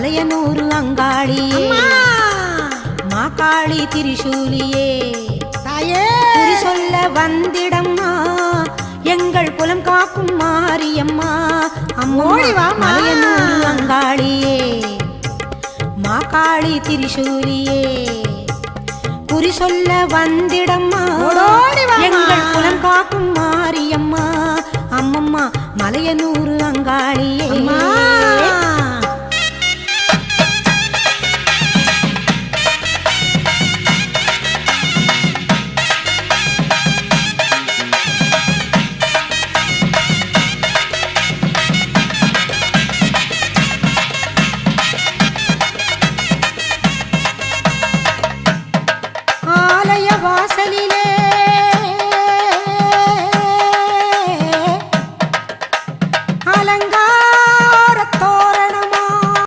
மலையனூர் அங்காளியே மாகாளி திரிசூலியே குறி சொல்ல வந்திடம்மா எங்கள் குலம் காக்கும் மாரியம்மா அம்மா மலையனூர் அங்காளியே மாகாளி திரிசூலியே குறி சொல்ல வந்திடம்மா எங்கள் குலம் காக்கும் மாரியம்மா அம்மம்மா மலையனூர் அங்காளியே